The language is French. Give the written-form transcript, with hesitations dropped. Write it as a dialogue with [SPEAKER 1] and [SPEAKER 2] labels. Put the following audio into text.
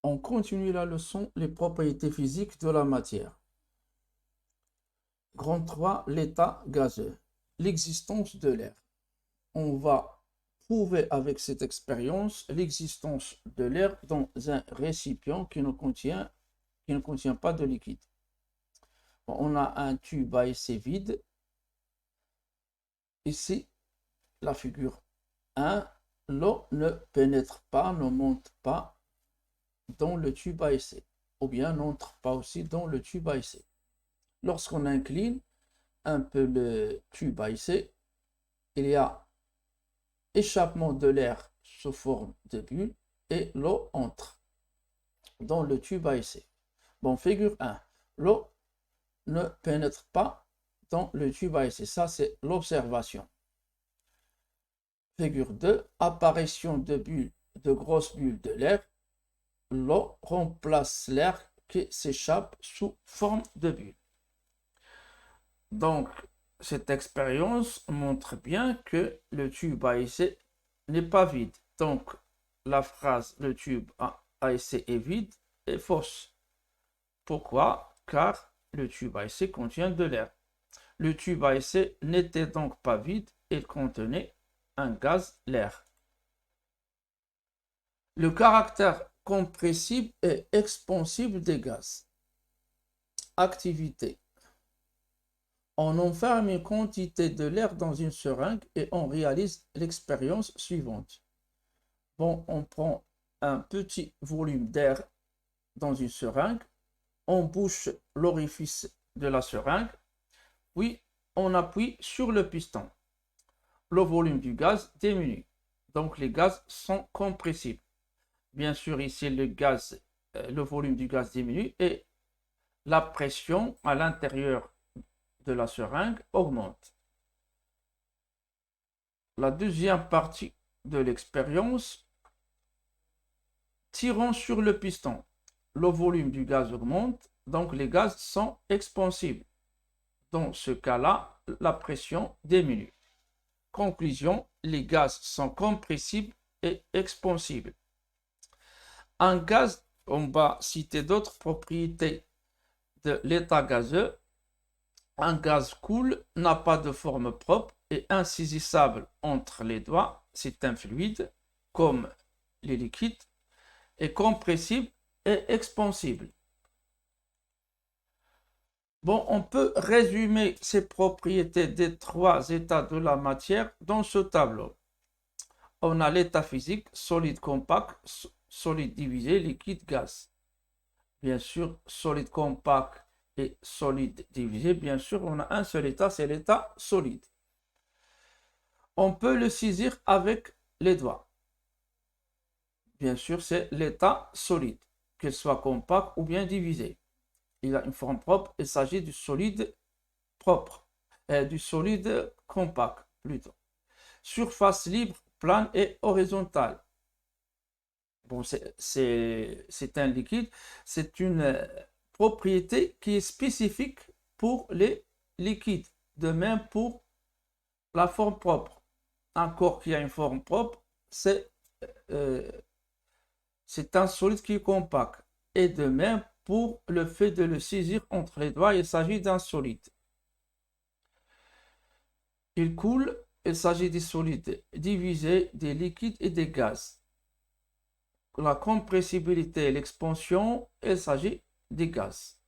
[SPEAKER 1] On continue la leçon, les propriétés physiques de la matière. Grand 3, l'état gazeux. L'existence de l'air. On va prouver avec cette expérience l'existence de l'air dans un récipient qui ne contient pas de liquide. Bon, on a un tube à essai vide. Ici, la figure 1, l'eau ne pénètre pas, ne monte pas dans le tube à essai, ou bien n'entre pas aussi dans le tube à essai. Lorsqu'on incline un peu le tube à essai, il y a échappement de l'air sous forme de bulle et l'eau entre dans le tube à essai. Bon, figure 1, l'eau ne pénètre pas dans le tube à essai. Ça, c'est l'observation. Figure 2, apparition de bulles, de grosses bulles de l'air. L'eau remplace l'air qui s'échappe sous forme de bulle. Donc, cette expérience montre bien que le tube à essai n'est pas vide. Donc, la phrase le tube à essai est vide est fausse. Pourquoi? Car le tube à essai contient de l'air. Le tube à essai n'était donc pas vide, il contenait un gaz, l'air. Le caractère compressible et expansible des gaz. Activité. On enferme une quantité de l'air dans une seringue et on réalise l'expérience suivante. Bon, on prend un petit volume d'air dans une seringue, on bouche l'orifice de la seringue, puis on appuie sur le piston. Le volume du gaz diminue, donc les gaz sont compressibles. Bien sûr, ici le volume du gaz diminue et la pression à l'intérieur de la seringue augmente. La deuxième partie de l'expérience, tirant sur le piston, le volume du gaz augmente, donc les gaz sont expansibles. Dans ce cas-là, la pression diminue. Conclusion, les gaz sont compressibles et expansibles. Un gaz, on va citer d'autres propriétés de l'état gazeux. Un gaz coule, n'a pas de forme propre et insaisissable entre les doigts. C'est un fluide, comme les liquides, est compressible et expansible. Bon, on peut résumer ces propriétés des trois états de la matière dans ce tableau. On a l'état physique, solide compact, solide divisé, liquide gaz. Bien sûr, solide compact et solide divisé, bien sûr, on a un seul état, c'est l'état solide. On peut le saisir avec les doigts. Bien sûr, c'est l'état solide, qu'il soit compact ou bien divisé. Il a une forme propre, il s'agit du solide propre, du solide compact plutôt. Surface libre, plane et horizontale. Bon, c'est un liquide, c'est une propriété qui est spécifique pour les liquides. De même pour la forme propre. Un corps qui a une forme propre, euh, c'est un solide qui est compact. Et de même pour le fait de le saisir entre les doigts, il s'agit d'un solide. Il coule, il s'agit des solides divisés, des liquides et des gaz. La compressibilité et l'expansion, il s'agit des gaz.